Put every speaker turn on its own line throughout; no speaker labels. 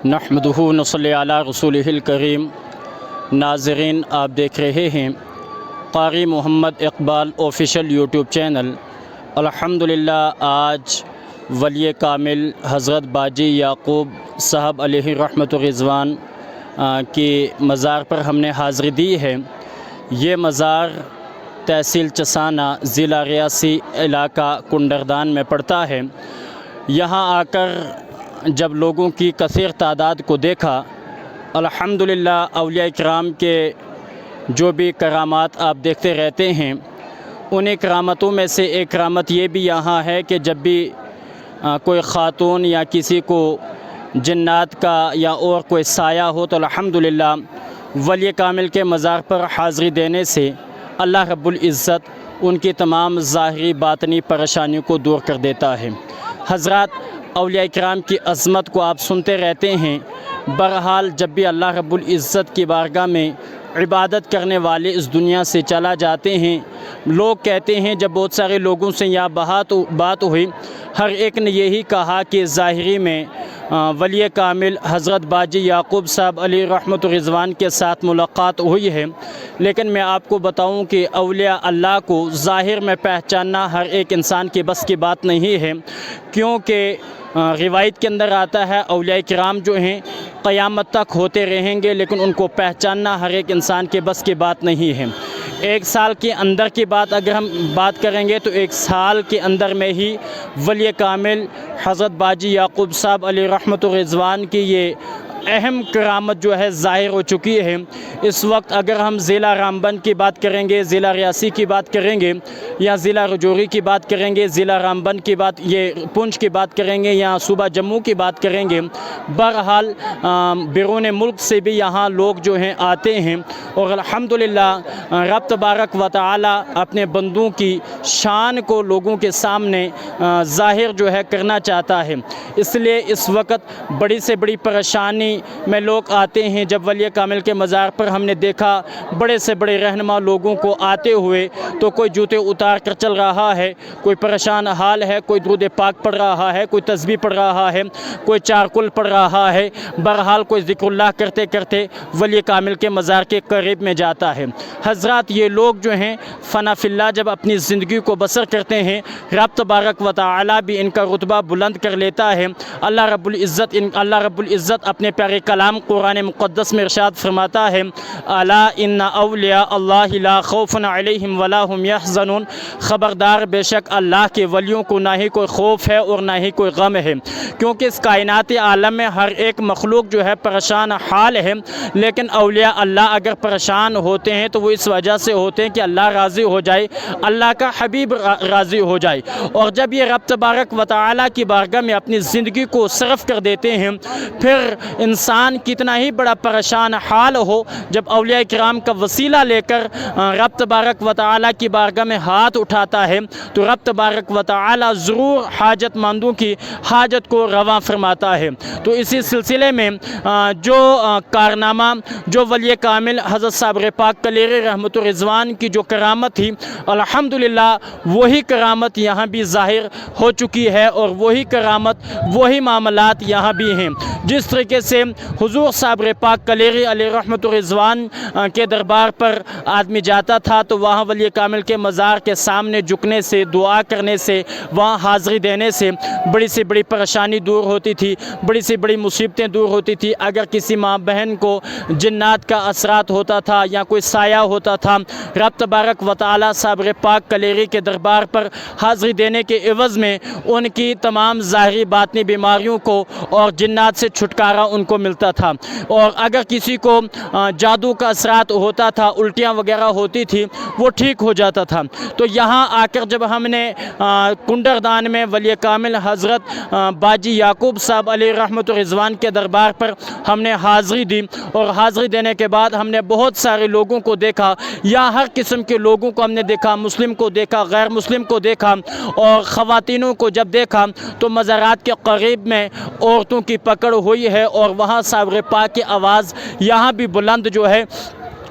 نحمدہ نصلی علی رسولہ الکریم۔ ناظرین، آپ دیکھ رہے ہیں قاری محمد اقبال آفیشیل یوٹیوب چینل۔ الحمدللہ آج ولی کامل حضرت باجی یعقوب صاحب علیہ رحمت و رضوان کی مزار پر ہم نے حاضری دی ہے۔ یہ مزار تحصیل چسانہ، ضلع ریاسی، علاقہ کنڈردان میں پڑتا ہے۔ یہاں آ کر جب لوگوں کی کثیر تعداد کو دیکھا، الحمدللہ اولیاء کرام کے جو بھی کرامات آپ دیکھتے رہتے ہیں، انہیں کرامتوں میں سے ایک کرامت یہ بھی یہاں ہے کہ جب بھی کوئی خاتون یا کسی کو جنات کا یا اور کوئی سایہ ہو تو الحمدللہ ولی کامل کے مزار پر حاضری دینے سے اللہ رب العزت ان کی تمام ظاہری باطنی پریشانیوں کو دور کر دیتا ہے۔ حضرات، اولیاء کرام کی عظمت کو آپ سنتے رہتے ہیں۔ بہرحال جب بھی اللہ رب العزت کی بارگاہ میں عبادت کرنے والے اس دنیا سے چلا جاتے ہیں، لوگ کہتے ہیں، جب بہت سارے لوگوں سے یہاں بات ہوئی، ہر ایک نے یہی کہا کہ ظاہری میں ولی کامل حضرت باجی یعقوب صاحب علیہ رحمت و رضوان کے ساتھ ملاقات ہوئی ہے، لیکن میں آپ کو بتاؤں کہ اولیاء اللہ کو ظاہر میں پہچاننا ہر ایک انسان کے بس کی بات نہیں ہے، کیونکہ روایت کے اندر آتا ہے اولیاء کرام جو ہیں قیامت تک ہوتے رہیں گے، لیکن ان کو پہچاننا ہر ایک انسان کے بس کی بات نہیں ہے۔ ایک سال کے اندر کی بات اگر ہم بات کریں گے تو ایک سال کے اندر میں ہی ولی کامل حضرت باجی یعقوب صاحب علیہ رحمت و رضوان کی یہ اہم کرامت جو ہے ظاہر ہو چکی ہے۔ اس وقت اگر ہم ضلع رامبن کی بات کریں گے، ضلع ریاسی کی بات کریں گے، یا ضلع رجوری کی بات کریں گے، ضلع رامبن کی بات، یہ پونچھ کی بات کریں گے، یا صوبہ جموں کی بات کریں گے، بہرحال بیرون ملک سے بھی یہاں لوگ جو ہیں آتے ہیں، اور الحمدللہ رب تبارک و تعالی اپنے بندوں کی شان کو لوگوں کے سامنے ظاہر جو ہے کرنا چاہتا ہے۔ اس لیے اس وقت بڑی سے بڑی پریشانی میں لوگ آتے ہیں۔ جب ولی کامل کے مزار پر ہم نے دیکھا بڑے سے بڑے رہنما لوگوں کو آتے ہوئے، تو کوئی جوتے اتار کر چل رہا ہے، کوئی پریشان حال ہے، کوئی درود پاک پڑھ رہا ہے، کوئی تسبیح پڑھ رہا ہے، کوئی چارکل پڑھ رہا ہے، بہرحال کوئی ذکر اللہ کرتے کرتے ولی کامل کے مزار کے قریب میں جاتا ہے۔ حضرات، یہ لوگ جو ہیں فنا فی اللہ جب اپنی زندگی کو بسر کرتے ہیں، رب تبارک و تعالی بھی ان کا رتبہ بلند کر لیتا ہے۔ اللہ رب العزت اپنے پیارے کلام قرآن مقدس میں ارشاد فرماتا ہے، الا ان اولیاء اللہ لا خوف علیہم ولا هم یحزنون، خبردار بے شک اللہ کے ولیوں کو نہ ہی کوئی خوف ہے اور نہ ہی کوئی غم ہے، کیونکہ اس کائنات عالم میں ہر ایک مخلوق جو ہے پریشان حال ہے، لیکن اولیاء اللہ اگر پریشان ہوتے ہیں تو وہ اس وجہ سے ہوتے ہیں کہ اللہ راضی ہو جائے، اللہ کا حبیب راضی ہو جائے، اور جب یہ رب تبارک و تعالی کی بارگاہ میں اپنی زندگی کو صرف کر دیتے ہیں، پھر انسان کتنا ہی بڑا پریشان حال ہو، جب اولیاء کرام کا وسیلہ لے کر رب تبارک و تعالی کی بارگاہ میں ہاتھ اٹھاتا ہے تو رب تبارک و تعالی ضرور حاجت مندوں کی حاجت کو رواں فرماتا ہے۔ تو اسی سلسلے میں جو کارنامہ جو ولی کامل حضرت صاحب پاک کلیری رحمت و رضوان کی جو کرامت تھی، الحمدللہ وہی کرامت یہاں بھی ظاہر ہو چکی ہے، اور وہی کرامت وہی معاملات یہاں بھی ہیں۔ جس طریقے سے حضور صاحب پاک کلیری علیہ رحمت و رضوان کے دربار پر آدمی جاتا تھا تو وہاں ولی کامل کے مزار کے سامنے جھکنے سے، دعا کرنے سے، وہاں حاضری دینے سے بڑی سے بڑی پریشانی دور ہوتی تھی، بڑی سے بڑی مصیبتیں دور ہوتی تھی۔ اگر کسی ماں بہن کو جنات کا اثرات ہوتا تھا یا کوئی سایہ ہوتا تھا، رب تبارک و تعالی صاحب پاک کلیری کے دربار پر حاضری دینے کے عوض میں ان کی تمام ظاہری باطنی بیماریوں کو اور جنات سے چھٹکارا ان کو ملتا تھا۔ اور اگر کسی کو جادو کا اثرات ہوتا تھا، الٹیاں وغیرہ ہوتی تھی، وہ ٹھیک ہو جاتا تھا۔ تو یہاں آ کر جب ہم نے کنڈردان میں ولی کامل حضرت باجی یعقوب صاحب علیہ رحمت و رضوان کے دربار پر ہم نے حاضری دی، اور حاضری دینے کے بعد ہم نے بہت سارے لوگوں کو دیکھا، یا ہر قسم کے لوگوں کو ہم نے دیکھا، مسلم کو دیکھا، غیر مسلم کو دیکھا، اور خواتینوں کو جب دیکھا تو مزارات کے قریب میں عورتوں کی پکڑ ہوئی ہے، اور وہاں صاحب پاک کی آواز یہاں بھی بلند جو ہے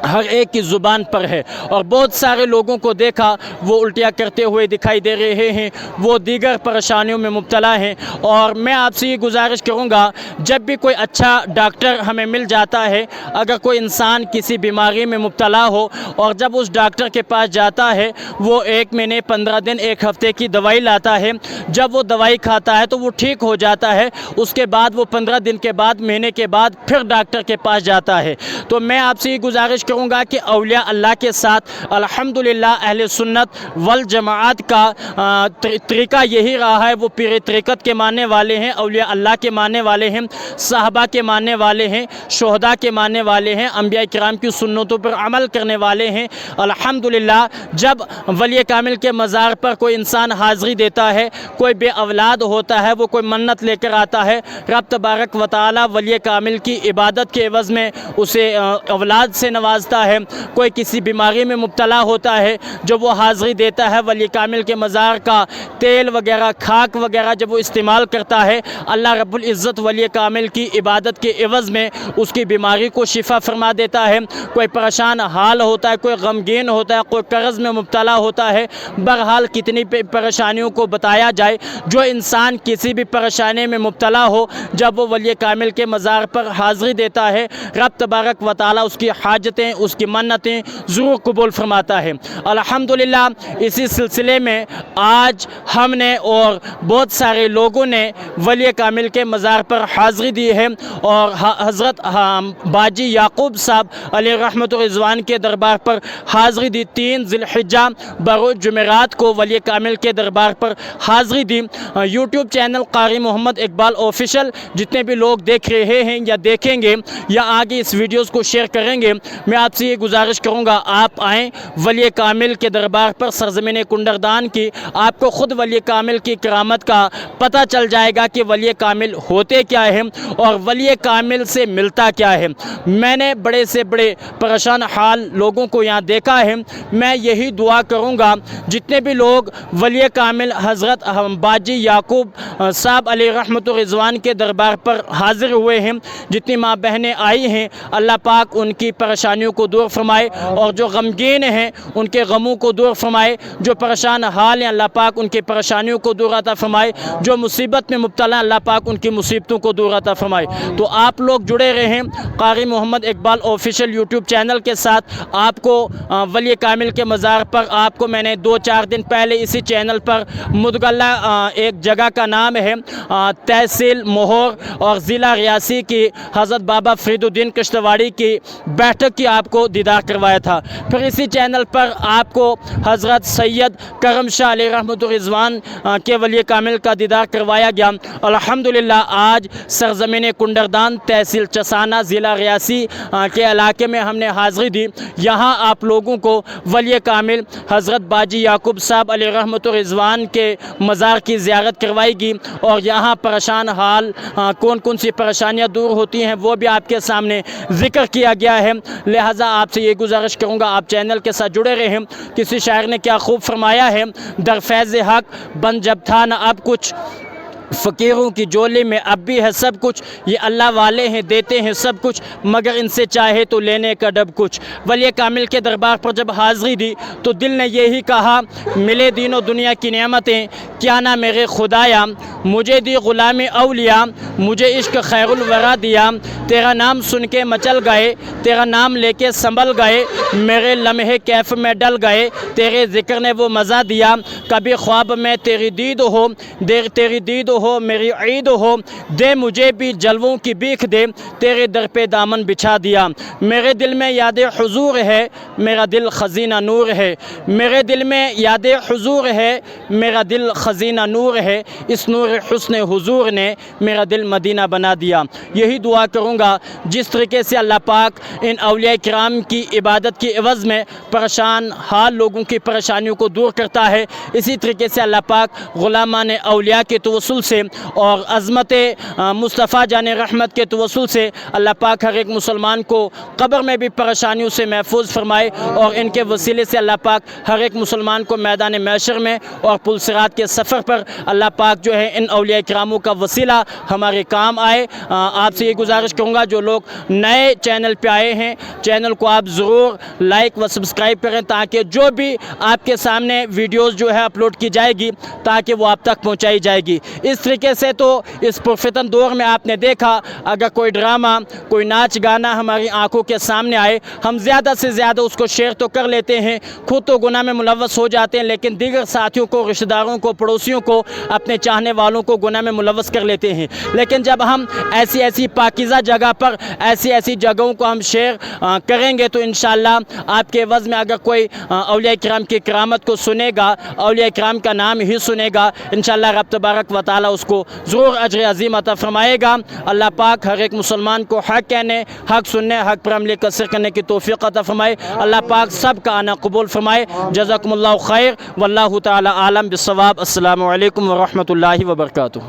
ہر ایک کی زبان پر ہے، اور بہت سارے لوگوں کو دیکھا وہ الٹیاں کرتے ہوئے دکھائی دے رہے ہیں، وہ دیگر پریشانیوں میں مبتلا ہیں۔ اور میں آپ سے یہ گزارش کروں گا، جب بھی کوئی اچھا ڈاکٹر ہمیں مل جاتا ہے، اگر کوئی انسان کسی بیماری میں مبتلا ہو اور جب اس ڈاکٹر کے پاس جاتا ہے، وہ 1 مہینے 15 دن 1 ہفتے کی دوائی لاتا ہے، جب وہ دوائی کھاتا ہے تو وہ ٹھیک ہو جاتا ہے، اس کے بعد وہ 15 دن کے بعد، مہینے کے بعد پھر ڈاکٹر کے پاس جاتا ہے۔ تو میں آپ سے یہ گزارش کروں گا کہ اولیاء اللہ کے ساتھ الحمدللہ اہل سنت والجماعت کا طریقہ یہی رہا ہے۔ وہ پیر طریقت کے ماننے والے ہیں، اولیاء اللہ کے ماننے والے ہیں، صحابہ کے ماننے والے ہیں، شہداء کے ماننے والے ہیں، انبیاء کرام کی سنتوں پر عمل کرنے والے ہیں۔ الحمدللہ جب ولی کامل کے مزار پر کوئی انسان حاضری دیتا ہے، کوئی بے اولاد ہوتا ہے، وہ کوئی منت لے کر آتا ہے، رب تبارک و تعالی ولی کامل کی عبادت کے عوض میں اسے اولاد سے نوازتا ہے۔ کوئی کسی بیماری میں مبتلا ہوتا ہے، جب وہ حاضری دیتا ہے ولی کامل کے مزار کا تیل وغیرہ، خاک وغیرہ جب وہ استعمال کرتا ہے، اللہ رب العزت ولی کامل کی عبادت کے عوض میں اس کی بیماری کو شفا فرما دیتا ہے۔ کوئی پریشان حال ہوتا ہے، کوئی غمگین ہوتا ہے، کوئی قرض میں مبتلا ہوتا ہے، بہرحال کتنی پریشانیوں کو بتایا جائے، جو انسان کسی بھی پریشانی میں مبتلا ہو، جب وہ ولی کامل کے مزار پر حاضری دیتا ہے، رب تبارک و تعالی اس کی حاجتیں، اس کی منتیں ضرور قبول فرماتا ہے۔ الحمدللہ اسی سلسلے میں آج ہم نے اور بہت سارے لوگوں نے ولی کامل کے مزار پر حاضری دی ہے، اور حضرت باجی یعقوب صاحب علیہ رحمت و رضوان کے دربار پر حاضری دی۔ 3 ذی الحجہ بروز جمعرات کو ولی کامل کے دربار پر حاضری دی۔ یوٹیوب چینل قاری محمد اقبال آفیشل جتنے بھی لوگ دیکھ رہے ہیں یا دیکھیں گے یا آگے اس ویڈیوز کو شیئر کریں گے، میں آپ سے یہ گزارش کروں گا، آپ آئیں ولی کامل کے دربار پر سرزمین کنڈردان کی، آپ کو خود ولی کامل کی کرامت کا پتہ چل جائے گا کہ ولی کامل ہوتے کیا ہیں اور ولی کامل سے ملتا کیا ہے۔ میں نے بڑے سے بڑے پریشان حال لوگوں کو یہاں دیکھا ہے۔ میں یہی دعا کروں گا، جتنے بھی لوگ ولی کامل حضرت باجی یعقوب صاحب علیہ رحمت و رضوان کے دربار پر حاضر ہوئے ہیں، جتنی ماں بہنیں آئی ہیں، اللہ پاک ان کی پریشانیوں کو دور فرمائے، اور جو غمگین ہیں ان کے غموں کو دور فرمائے، جو پریشان حال ہیں اللہ پاک ان کی پریشانیوں کو دور عطا فرمائے، جو مصیبت میں مبتلا ہیں اللہ پاک ان کی مصیبتوں کو دور عطا فرمائے۔ تو آپ لوگ جڑے رہیں قاری محمد اقبال آفیشل یوٹیوب چینل کے ساتھ۔ آپ کو ولی کامل کے مزار پر آپ کو میں نے 2-4 دن پہلے اسی چینل پر مدغلہ ایک جگہ کا نام ہے، تحصیل مہور اور ضلع ریاسی کی حضرت بابا فرید الدین کشتواڑی کی بیٹھک کی آپ کو دیدار کروایا تھا۔ پھر اسی چینل پر آپ کو حضرت سید کرم شاہ علیہ رحمت و رضوان کے ولی کامل کا دیدار کروایا گیا۔ الحمدللہ آج سرزمین کنڈردان تحصیل چسانہ ضلع ریاسی کے علاقے میں ہم نے حاضری دی۔ یہاں آپ لوگوں کو ولی کامل حضرت باجی یعقوب صاحب علیہ رحمت و رضوان کے مزار کی زیارت کروائی گی، اور یہاں پریشان حال کون کون سی پریشانیاں دور ہوتی ہیں وہ بھی آپ کے سامنے ذکر کیا گیا ہے۔ لہٰذا آپ سے یہ گزارش کروں گا، آپ چینل کے ساتھ جڑے رہیں۔ کسی شاعر نے کیا خوب فرمایا ہے، در فیض حق بند جب تھا نہ اب کچھ، فقیروں کی جولی میں اب بھی ہے سب کچھ، یہ اللہ والے ہیں دیتے ہیں سب کچھ، مگر ان سے چاہے تو لینے کا ڈب کچھ۔ ولی کامل کے دربار پر جب حاضری دی تو دل نے یہی کہا، ملے دین و دنیا کی نعمتیں کیا نہ میرے خدایا، مجھے دی غلامی اولیاء مجھے عشق خیر الورا دیا، تیرا نام سن کے مچل گئے، تیرا نام لے کے سنبھل گئے، میرے لمحے کیف میں ڈل گئے، تیرے ذکر نے وہ مزہ دیا، کبھی خواب میں تیری دید ہو، تیری دید ہو میری عید ہو، دے مجھے بھی جلووں کی بیک دے، تیرے در پہ دامن بچھا دیا، میرے دل میں یاد حضور ہے، میرا دل خزینہ نور ہے، میرے دل میں یاد حضور ہے، میرا دل خزینہ نور ہے، اس نور حسن حضور نے میرا دل مدینہ بنا دیا۔ یہی دعا کروں گا، جس طریقے سے اللہ پاک ان اولیاء کرام کی عبادت کی عوض میں پریشان حال لوگوں کی پریشانیوں کو دور کرتا ہے، اسی طریقے سے اللہ پاک غلامان اولیاء کے توسل سے اور عظمت مصطفیٰ جان رحمت کے توسل سے اللہ پاک ہر ایک مسلمان کو قبر میں بھی پریشانیوں سے محفوظ فرمائے، اور ان کے وسیلے سے اللہ پاک ہر ایک مسلمان کو میدان محشر میں اور پل صراط کے سفر پر اللہ پاک جو ہے ان اولیاء کراموں کا وسیلہ ہمارے کام آئے۔ آپ سے یہ گزارش کروں گا جو لوگ نئے چینل پہ آئے ہیں، چینل کو آپ ضرور لائک و سبسکرائب کریں تاکہ جو بھی آپ کے سامنے ویڈیوز جو ہے اپلوڈ کی جائے گی تاکہ وہ آپ تک پہنچائی جائے گی۔ اس طریقے سے تو اس پرفتن دور میں آپ نے دیکھا اگر کوئی ڈرامہ، کوئی ناچ گانا ہماری آنکھوں کے سامنے آئے، ہم زیادہ سے زیادہ اس کو شیئر تو کر لیتے ہیں، خود تو گناہ میں ملوث ہو جاتے ہیں، لیکن دیگر ساتھیوں کو، رشتہ داروں کو، پڑوسیوں کو، اپنے چاہنے والوں کو گناہ میں ملوث کر لیتے ہیں۔ لیکن جب ہم ایسی پاکیزہ جگہ پر ایسی جگہوں کو ہم شیئر کریں گے تو انشاءاللہ آپ کے عوض میں اگر کوئی اولیاء کرام کی کرامت کو سنے گا، اولیاء کرام کا نام ہی سنے گا، انشاءاللہ رب تبارک و تعالی اس کو ضرور اجر عظیم عطا فرمائے گا۔ اللہ پاک ہر ایک مسلمان کو حق کہنے، حق سننے، حق پر عمل کثیر کرنے کی توفیق عطا فرمائے۔ اللہ پاک سب کا آنا قبول فرمائے۔ جزاکم اللہ خیر واللہ تعالی عالم بالصواب۔ السلام علیکم ورحمۃ اللہ وبرکاتہ۔